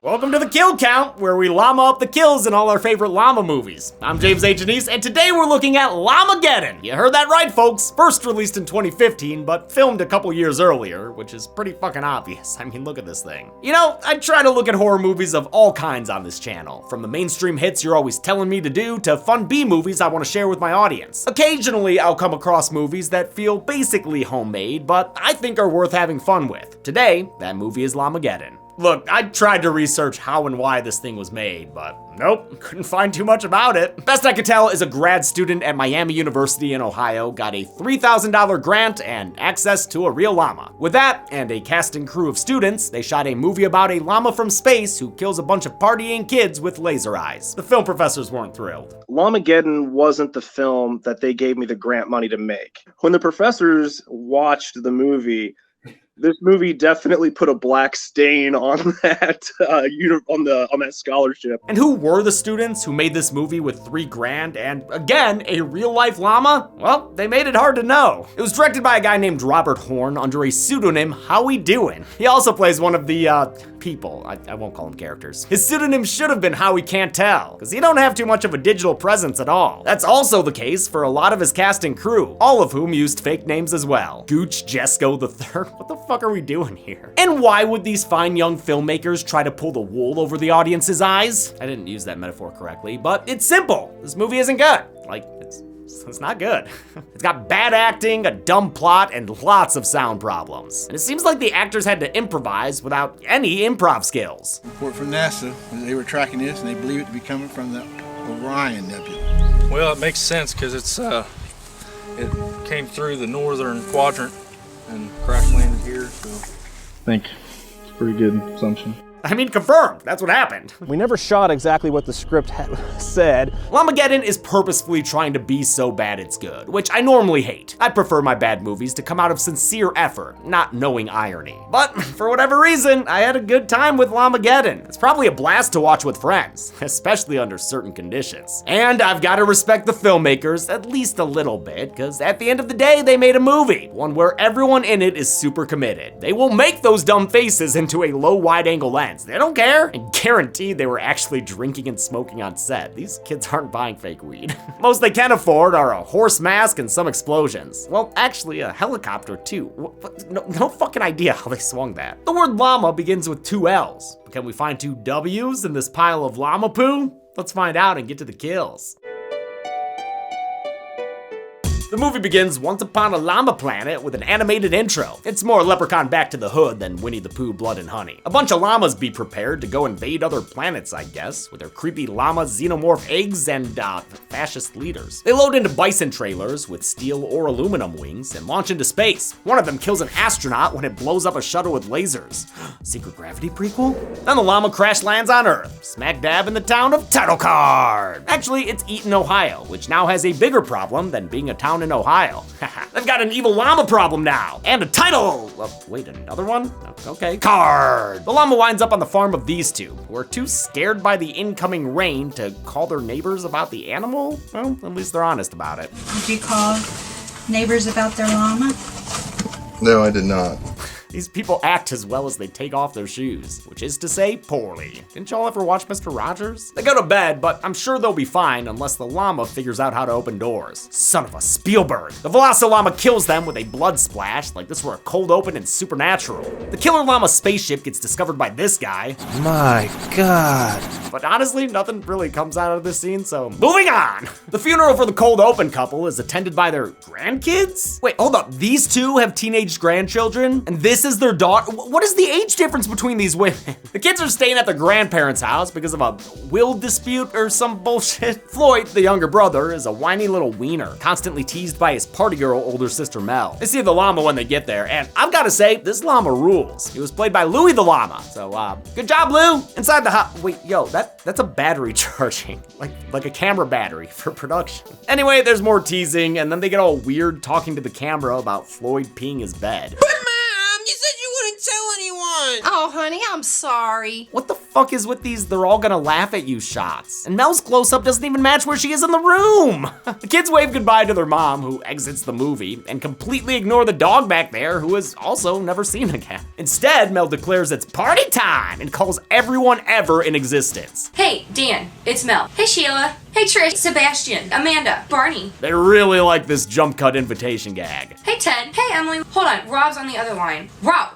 Welcome to the Kill Count, where we llama up the kills in all our favorite llama movies. I'm James H. Anise, and today we're looking at Llamageddon. You heard that right, folks. First released in 2015, but filmed a couple years earlier, which is pretty fucking obvious. I mean, look at this thing. You know, I try to look at horror movies of all kinds on this channel, from the mainstream hits you're always telling me to do, to fun B movies I want to share with my audience. Occasionally, I'll come across movies that feel basically homemade, but I think are worth having fun with. Today, that movie is Llamageddon. Look, I tried to research how and why this thing was made, but nope, couldn't find too much about it. Best I could tell is a grad student at Miami University in Ohio got a $3,000 grant and access to a real llama. With that, and a cast and crew of students, they shot a movie about a llama from space who kills a bunch of partying kids with laser eyes. The film professors weren't thrilled. Llamageddon wasn't the film that they gave me the grant money to make. When the professors watched the movie, this movie definitely put a black stain on that on that scholarship. And who were the students who made this movie with $3,000 and, again, a real-life llama? Well, they made it hard to know. It was directed by a guy named Robert Horn under a pseudonym, Howie Doin'. He also plays one of the, people. I won't call them characters. His pseudonym should have been Howie Can't Tell, because he don't have too much of a digital presence at all. That's also the case for a lot of his cast and crew, all of whom used fake names as well. Gooch Jesco III. What the fuck are we doing here? And why would these fine young filmmakers try to pull the wool over the audience's eyes? I didn't use that metaphor correctly, but it's simple. This movie isn't good. Like, it's not good. It's got bad acting, a dumb plot, and lots of sound problems. And it seems like the actors had to improvise without any improv skills. Report from NASA, they were tracking this and they believe it to be coming from the Orion Nebula. Well, it makes sense because it came through the northern quadrant and crash landed here, so. I think it's a pretty good assumption. I mean, confirmed, that's what happened. We never shot exactly what the script said. Llamageddon is purposefully trying to be so bad it's good, which I normally hate. I prefer my bad movies to come out of sincere effort, not knowing irony. But for whatever reason, I had a good time with Llamageddon. It's probably a blast to watch with friends, especially under certain conditions. And I've got to respect the filmmakers at least a little bit, because at the end of the day, they made a movie, one where everyone in it is super committed. They will make those dumb faces into a low wide-angle lens. They don't care, and guaranteed they were actually drinking and smoking on set. These kids aren't buying fake weed. Most they can afford are a horse mask and some explosions. Well, actually a helicopter too. No fucking idea how they swung that. The word llama begins with 2 L's. Can we find 2 W's in this pile of llama poo? Let's find out and get to the kills. The movie begins once upon a llama planet with an animated intro. It's more Leprechaun Back to the Hood than Winnie the Pooh Blood and Honey. A bunch of llamas be prepared to go invade other planets, I guess, with their creepy llama xenomorph eggs and, fascist leaders. They load into bison trailers with steel or aluminum wings and launch into space. One of them kills an astronaut when it blows up a shuttle with lasers. Secret Gravity prequel? Then the llama crash lands on Earth, smack dab in the town of Title Card. Actually, it's Eaton, Ohio, which now has a bigger problem than being a town in Ohio. They've got an evil llama problem now, and a title. Wait, another one? Okay, Card. The llama winds up on the farm of these two, who are too scared by the incoming rain to call their neighbors about the animal. Well, at least they're honest about it. Did you call neighbors about their llama? No, I did not. These people act as well as they take off their shoes, which is to say, poorly. Didn't y'all ever watch Mr. Rogers? They go to bed, but I'm sure they'll be fine unless the llama figures out how to open doors. Son of a Spielberg. The Velocilama kills them with a blood splash, like this were a cold open in Supernatural. The killer llama spaceship gets discovered by this guy. My God. But honestly, nothing really comes out of this scene, so moving on. The funeral for the cold open couple is attended by their grandkids? Wait, hold up, these two have teenage grandchildren? And this is their daughter? What is the age difference between these women? The kids are staying at their grandparents' house because of a will dispute or some bullshit. Floyd, the younger brother, is a whiny little wiener, constantly teased by his party girl older sister Mel. They see the llama when they get there, and I've gotta say, this llama rules. He was played by Louie the Llama, so good job, Lou. Inside the house, wait, yo, that's a battery charging, like a camera battery for production. Anyway, there's more teasing, and then they get all weird talking to the camera about Floyd peeing his bed. But Mom, you said you wouldn't tell anyone! on. Oh, honey, I'm sorry. What the fuck is with these "they're all gonna laugh at you" shots? And Mel's close-up doesn't even match where she is in the room. The kids wave goodbye to their mom, who exits the movie, and completely ignore the dog back there, who is also never seen again. Instead, Mel declares it's party time and calls everyone ever in existence. Hey, Dan, it's Mel. Hey, Sheila. Hey, Trish, Sebastian, Amanda, Barney. They really like this jump cut invitation gag. Hey, Ted. Hey, Emily. Hold on, Rob's on the other line. Rob,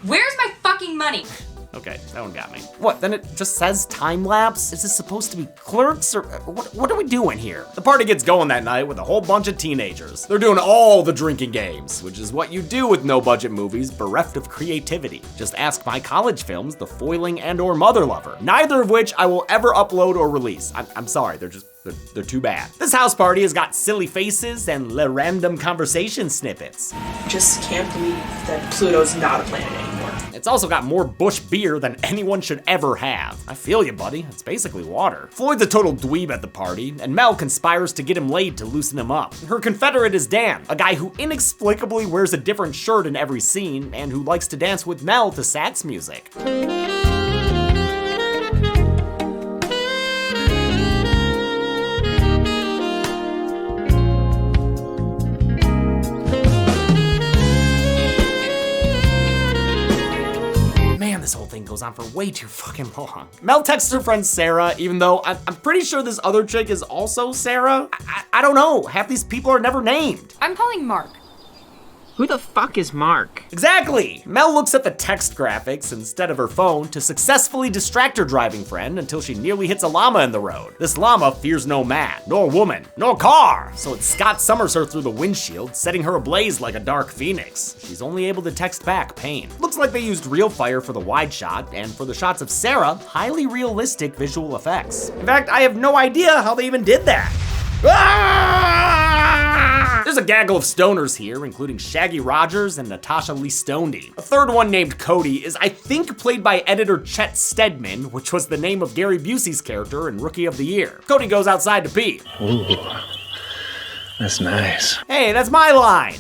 where's my fucking money? Okay, that one got me. What, then it just says time lapse? Is this supposed to be Clerks, or what are we doing here? The party gets going that night with a whole bunch of teenagers. They're doing all the drinking games, which is what you do with no-budget movies bereft of creativity. Just ask my college films, The Foiling and or Mother Lover, neither of which I will ever upload or release. I'm sorry, they're too bad. This house party has got silly faces and random conversation snippets. Just can't believe that Pluto's not a planet anymore. It's also got more Busch beer than anyone should ever have. I feel you, buddy. It's basically water. Floyd's a total dweeb at the party, and Mel conspires to get him laid to loosen him up. Her confederate is Dan, a guy who inexplicably wears a different shirt in every scene and who likes to dance with Mel to sax music. This whole thing goes on for way too fucking long. Mel texts her friend Sarah, even though I'm pretty sure this other chick is also Sarah. I don't know, half these people are never named. I'm calling Mark. Who the fuck is Mark? Exactly! Mel looks at the text graphics instead of her phone to successfully distract her driving friend until she nearly hits a llama in the road. This llama fears no man, nor woman, nor car, so it Scott Summers her through the windshield, setting her ablaze like a dark phoenix. She's only able to text back pain. Looks like they used real fire for the wide shot, and for the shots of Sarah, highly realistic visual effects. In fact, I have no idea how they even did that. There's a gaggle of stoners here, including Shaggy Rogers and Natasha Listondi. A third one named Cody is, I think, played by editor Chet Stedman, which was the name of Gary Busey's character in Rookie of the Year. Cody goes outside to pee. Ooh, that's nice. Hey, that's my line.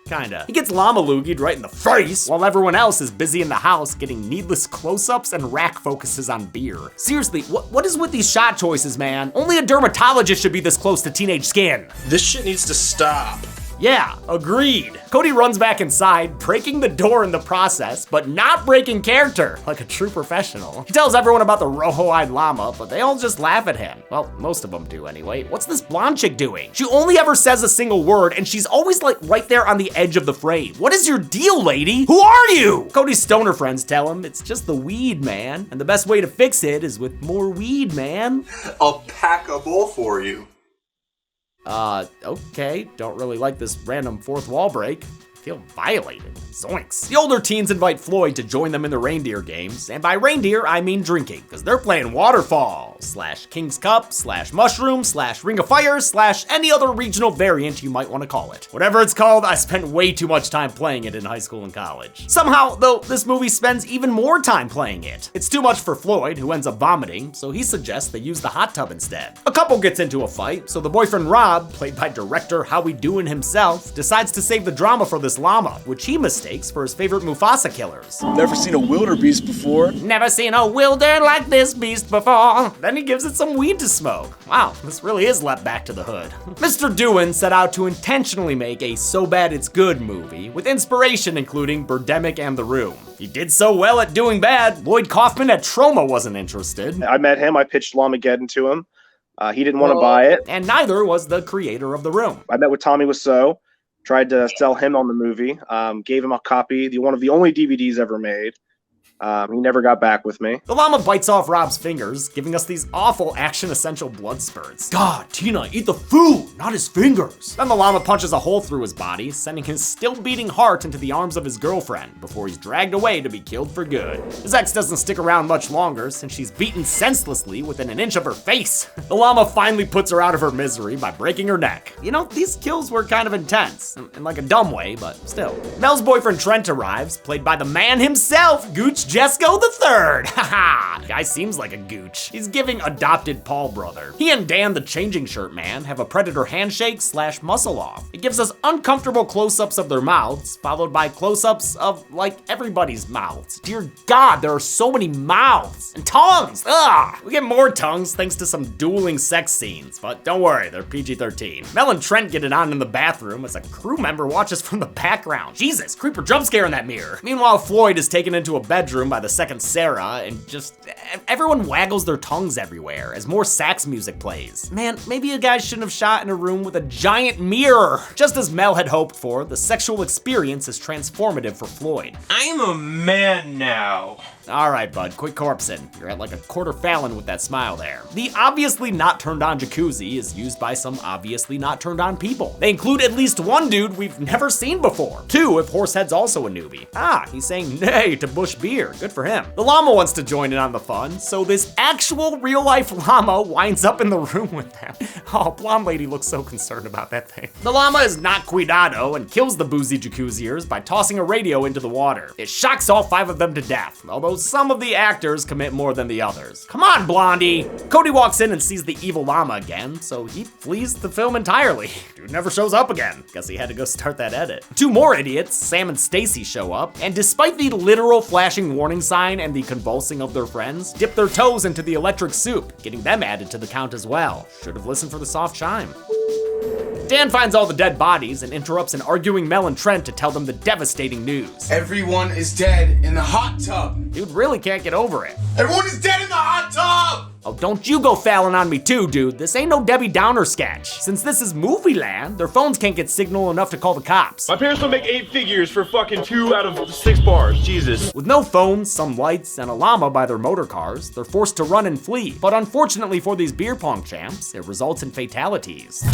Kinda. He gets llama loogied right in the face, while everyone else is busy in the house getting needless close-ups and rack focuses on beer. Seriously, what is with these shot choices, man? Only a dermatologist should be this close to teenage skin. This shit needs to stop. Yeah, agreed. Cody runs back inside, breaking the door in the process, but not breaking character, like a true professional. He tells everyone about the rojo-eyed llama, but they all just laugh at him. Well, most of them do anyway. What's this blonde chick doing? She only ever says a single word, and she's always like right there on the edge of the frame. What is your deal, lady? Who are you? Cody's stoner friends tell him it's just the weed, man. And the best way to fix it is with more weed, man. I'll pack a bowl for you. Okay, don't really like this random fourth wall break. I feel violated. Zoinks. The older teens invite Floyd to join them in the reindeer games, and by reindeer, I mean drinking, because they're playing Waterfall, / King's Cup, / Mushroom, / Ring of Fire, / any other regional variant you might want to call it. Whatever it's called, I spent way too much time playing it in high school and college. Somehow, though, this movie spends even more time playing it. It's too much for Floyd, who ends up vomiting, so he suggests they use the hot tub instead. A couple gets into a fight, so the boyfriend Rob, played by director Howie Doohan himself, decides to save the drama for this llama, which he mistakes for his favorite Mufasa killers. Never seen a wildebeest before. Never seen a wilder like this beast before. Then he gives it some weed to smoke. Wow, this really is let back to the hood. Mr. Doohan set out to intentionally make a so bad it's good movie, with inspiration including Birdemic and The Room. He did so well at doing bad, Lloyd Kaufman at Troma wasn't interested. I met him, I pitched Llamageddon to him. He didn't want to buy it. And neither was the creator of The Room. I met with Tommy Wiseau. Tried to sell him on the movie, gave him a copy, one of the only DVDs ever made. He never got back with me. The llama bites off Rob's fingers, giving us these awful action-essential blood spurts. God, Tina, eat the food, not his fingers. Then the llama punches a hole through his body, sending his still-beating heart into the arms of his girlfriend, before he's dragged away to be killed for good. His ex doesn't stick around much longer, since she's beaten senselessly within an inch of her face. The llama finally puts her out of her misery by breaking her neck. You know, these kills were kind of intense, in like a dumb way, but still. Mel's boyfriend Trent arrives, played by the man himself, Goose Gooch Jesco III. Haha, guy seems like a gooch. He's giving adopted Paul brother. He and Dan the changing shirt man have a predator handshake / muscle off. It gives us uncomfortable close-ups of their mouths, followed by close-ups of like everybody's mouths. Dear God, there are so many mouths and tongues. Ugh. We get more tongues thanks to some dueling sex scenes, but don't worry, they're PG-13. Mel and Trent get it on in the bathroom as a crew member watches from the background. Jesus, creeper jump scare in that mirror. Meanwhile, Floyd is taken into a bedroom by the second Sarah, and just everyone waggles their tongues everywhere as more sax music plays. Man, maybe you guys shouldn't have shot in a room with a giant mirror. Just as Mel had hoped for, the sexual experience is transformative for Floyd. I'm a man now. All right, bud, quit corpsing. You're at like a quarter Fallon with that smile there. The obviously not turned on jacuzzi is used by some obviously not turned on people. They include at least one dude we've never seen before. 2 if Horsehead's also a newbie. Ah, he's saying nay to Bush beer. Good for him. The llama wants to join in on the fun, so this actual real life llama winds up in the room with them. Oh, blonde lady looks so concerned about that thing. The llama is not cuidado and kills the boozy jacuzziers by tossing a radio into the water. It shocks all 5 of them to death, although some of the actors commit more than the others. Come on, Blondie! Cody walks in and sees the evil llama again, so he flees the film entirely. Dude never shows up again. Guess he had to go start that edit. 2 more idiots, Sam and Stacy, show up, and despite the literal flashing warning sign and the convulsing of their friends, dip their toes into the electric soup, getting them added to the count as well. Should have listened for the soft chime. Dan finds all the dead bodies and interrupts an arguing Mel and Trent to tell them the devastating news. Everyone is dead in the hot tub. Dude really can't get over it. Everyone is dead in the hot tub! Oh, don't you go Fallon on me too, dude. This ain't no Debbie Downer sketch. Since this is movie land, their phones can't get signal enough to call the cops. My parents don't make 8 figures for fucking 2 out of 6 bars, Jesus. With no phones, some lights, and a llama by their motor cars, they're forced to run and flee. But unfortunately for these beer pong champs, it results in fatalities.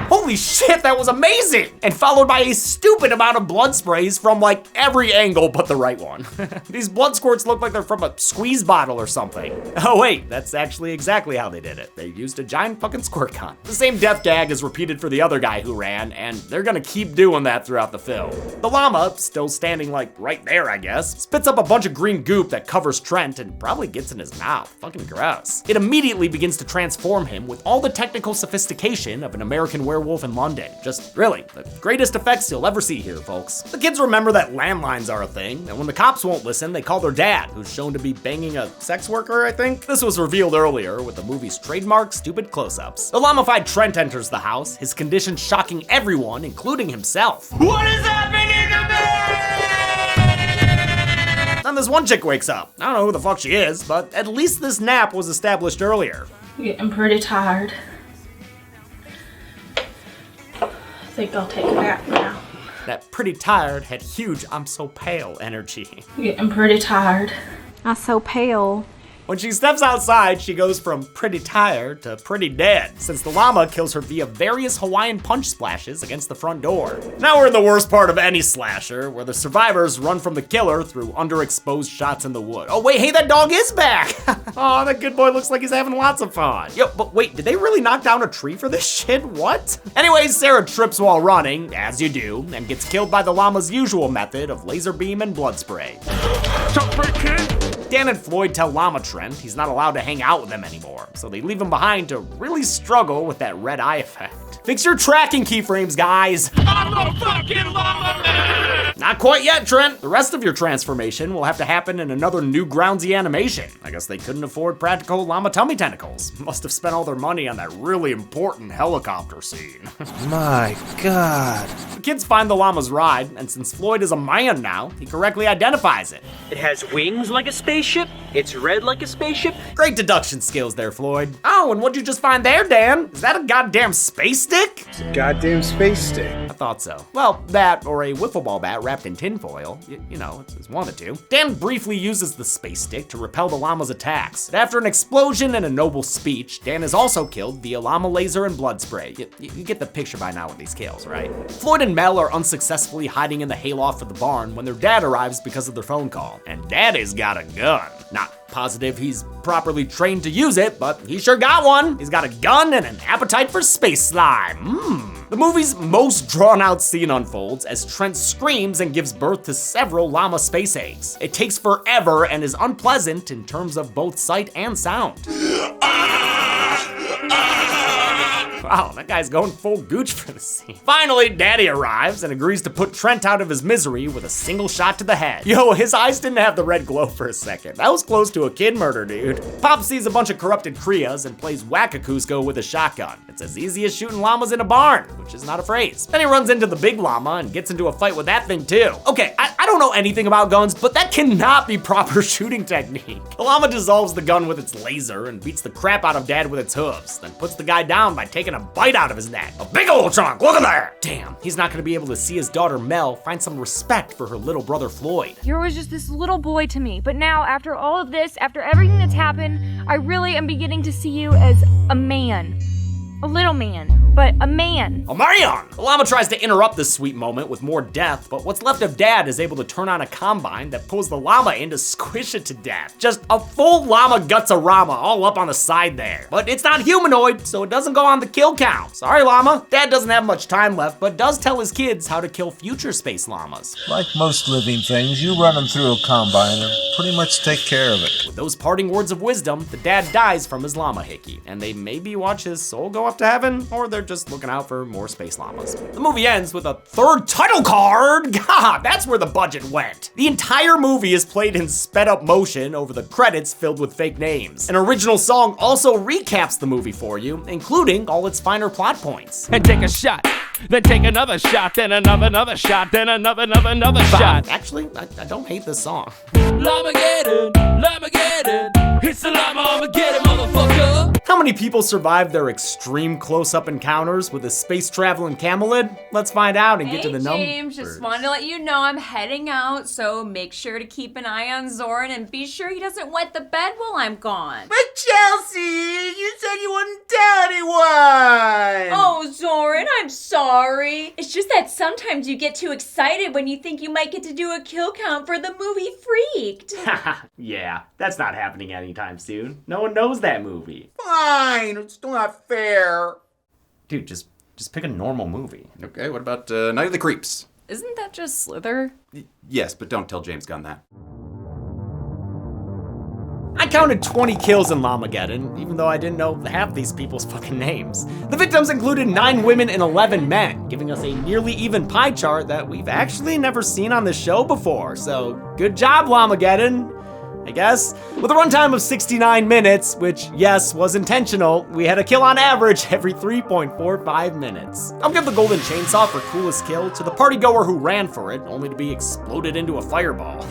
Holy shit, that was amazing! And followed by a stupid amount of blood sprays from like every angle but the right one. These blood squirts look like they're from a squeeze bottle or something. Oh wait, that's actually exactly how they did it. They used a giant fucking squirt gun. The same death gag is repeated for the other guy who ran, and they're gonna keep doing that throughout the film. The llama, still standing like right there I guess, spits up a bunch of green goop that covers Trent and probably gets in his mouth. Fucking gross. It immediately begins to transform him with all the technical sophistication of an American werewolf in London. Just really, the greatest effects you'll ever see here, folks. The kids remember that landlines are a thing, and when the cops won't listen, they call their dad, who's shown to be banging a sex worker, I think. This was revealed earlier with the movie's trademark stupid close-ups. The llamified Trent enters the house, his condition shocking everyone, including himself. What is happening to me? Then this one chick wakes up. I don't know who the fuck she is, but at least this nap was established earlier. I'm pretty tired. I think I'll take a nap now. That pretty tired had huge I'm so pale energy. I'm pretty tired. I'm so pale. When she steps outside, she goes from pretty tired to pretty dead, since the llama kills her via various Hawaiian punch splashes against the front door. Now we're in the worst part of any slasher, where the survivors run from the killer through underexposed shots in the wood. Oh wait, hey, that dog is back! Oh, that good boy looks like he's having lots of fun. Yo, but wait, did they really knock down a tree for this shit? What? Anyways, Sarah trips while running, as you do, and gets killed by the llama's usual method of laser beam and blood spray. Dan and Floyd tell Llama Trent he's not allowed to hang out with them anymore, so they leave him behind to really struggle with that red eye effect. Fix your tracking keyframes, guys. I'm a fucking llama man! Not quite yet, Trent. The rest of your transformation will have to happen in another Newgroundsy animation. I guess they couldn't afford practical llama tummy tentacles. Must have spent all their money on that really important helicopter scene. My God. The kids find the llama's ride, and since Floyd is a man now, he correctly identifies it. It has wings like a spaceship. It's red like a spaceship. Great deduction skills there, Floyd. Oh, and what'd you just find there, Dan? Is that a goddamn space stick? It's a goddamn space stick. I thought so. Well, that or a wiffle ball bat wrapped in tinfoil. You know, it's one of the two. Dan briefly uses the space stick to repel the llama's attacks. But after an explosion and a noble speech, Dan is also killed via llama laser and blood spray. You get the picture by now with these kills, right? Floyd and Mel are unsuccessfully hiding in the hayloft of the barn when their dad arrives because of their phone call. And Daddy's got a gun. Not positive he's properly trained to use it, but he sure got one. He's got a gun and an appetite for space slime. The movie's most drawn-out scene unfolds as Trent screams and gives birth to several llama space eggs. It takes forever and is unpleasant in terms of both sight and sound. Wow, that guy's going full gooch for the scene. Finally, Daddy arrives and agrees to put Trent out of his misery with a single shot to the head. Yo, his eyes didn't have the red glow for a second. That was close to a kid murder, dude. Pop sees a bunch of corrupted Krias and plays Whack-A-Cusco with a shotgun. It's as easy as shooting llamas in a barn, which is not a phrase. Then he runs into the big llama and gets into a fight with that thing too. Okay, I don't know anything about guns, but that cannot be proper shooting technique. The llama dissolves the gun with its laser and beats the crap out of Dad with its hooves, then puts the guy down by taking a bite out of his neck. A big old chunk, look at that! Damn, he's not gonna be able to see his daughter Mel find some respect for her little brother Floyd. You were just this little boy to me, but now after all of this, after everything that's happened, I really am beginning to see you as a man. A little man, but a man. A man! The llama tries to interrupt this sweet moment with more death, but what's left of Dad is able to turn on a combine that pulls the llama in to squish it to death. Just a full llama guts-a-rama all up on the side there. But it's not humanoid, so it doesn't go on the kill count. Sorry, llama. Dad doesn't have much time left, but does tell his kids how to kill future space llamas. Like most living things, you run them through a combine and pretty much take care of it. With those parting words of wisdom, the dad dies from his llama hickey, and they maybe watch his soul go up to heaven, or they're just looking out for more space llamas. The movie ends with a third title card. God, that's where the budget went. The entire movie is played in sped up motion over the credits filled with fake names. An original song also recaps the movie for you, including all its finer plot points. And take a shot, then take another shot, then another shot, then another shot. Actually, I don't hate this song. Llamageddon, Llamageddon, it's the Llamageddon, motherfucker. How many people survived their extreme close-up encounters with a space-traveling camelid? Let's find out and get to the numbers. James, just wanted to let you know I'm heading out, so make sure to keep an eye on Zoran and be sure he doesn't wet the bed while I'm gone. But Chelsea, you said you wouldn't tell anyone! Oh, Zoran, I'm sorry. It's just that sometimes you get too excited when you think you might get to do a kill count for the movie Freaked. Yeah, that's not happening anytime soon. No one knows that movie. Fine, it's still not fair. Dude, just pick a normal movie. Okay, what about Night of the Creeps? Isn't that just Slither? Yes, but don't tell James Gunn that. I counted 20 kills in Llamageddon, even though I didn't know half these people's fucking names. The victims included 9 women and 11 men, giving us a nearly even pie chart that we've actually never seen on this show before, so good job, Llamageddon, I guess. With a runtime of 69 minutes, which, yes, was intentional, we had a kill on average every 3.45 minutes. I'll give the golden chainsaw for coolest kill to the partygoer who ran for it, only to be exploded into a fireball.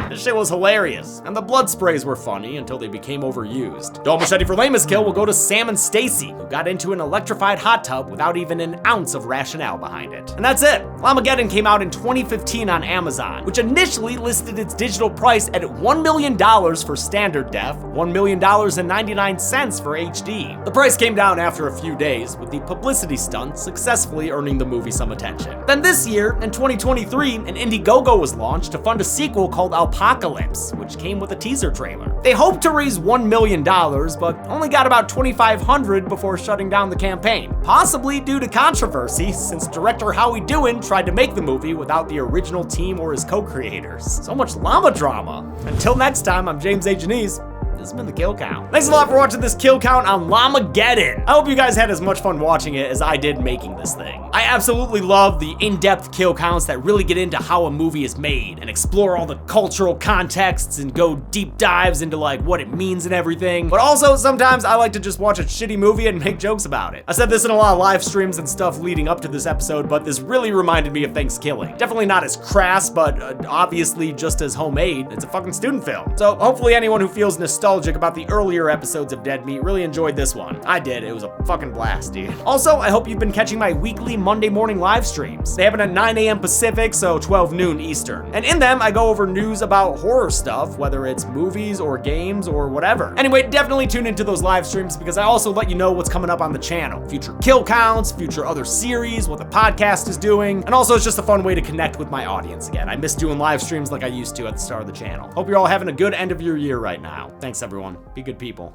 This shit was hilarious, and the blood sprays were funny until they became overused. Dull machete for lamest kill will go to Sam and Stacy, who got into an electrified hot tub without even an ounce of rationale behind it. And that's it. Llamageddon came out in 2015 on Amazon, which initially listed its digital price at $1 million for standard def, $1,000,099 for HD. The price came down after a few days, with the publicity stunt successfully earning the movie some attention. Then this year, in 2023, an Indiegogo was launched to fund a sequel called Apocalypse, which came with a teaser trailer. They hoped to raise $1 million, but only got about $2,500 before shutting down the campaign, possibly due to controversy, since director Howie Dewin tried to make the movie without the original team or his co-creators. So much llama drama. Until next time, I'm James A. Janice. This has been the Kill Count. Thanks a lot for watching this Kill Count on Llamageddon. I hope you guys had as much fun watching it as I did making this thing. I absolutely love the in-depth kill counts that really get into how a movie is made and explore all the cultural contexts and go deep dives into like what it means and everything. But also sometimes I like to just watch a shitty movie and make jokes about it. I said this in a lot of live streams and stuff leading up to this episode, but this really reminded me of Thanksgiving. Definitely not as crass, but obviously just as homemade. It's a fucking student film. So hopefully anyone who feels nostalgic about the earlier episodes of Dead Meat really enjoyed this one. I did. It was a fucking blast, dude. Also, I hope you've been catching my weekly Monday morning live streams. They happen at 9 a.m. Pacific, so 12 noon Eastern. And in them, I go over news about horror stuff, whether it's movies or games or whatever. Anyway, definitely tune into those live streams because I also let you know what's coming up on the channel. Future kill counts, future other series, what the podcast is doing, and also it's just a fun way to connect with my audience again. I miss doing live streams like I used to at the start of the channel. Hope you're all having a good end of your year right now. Thanks everyone. Be good people.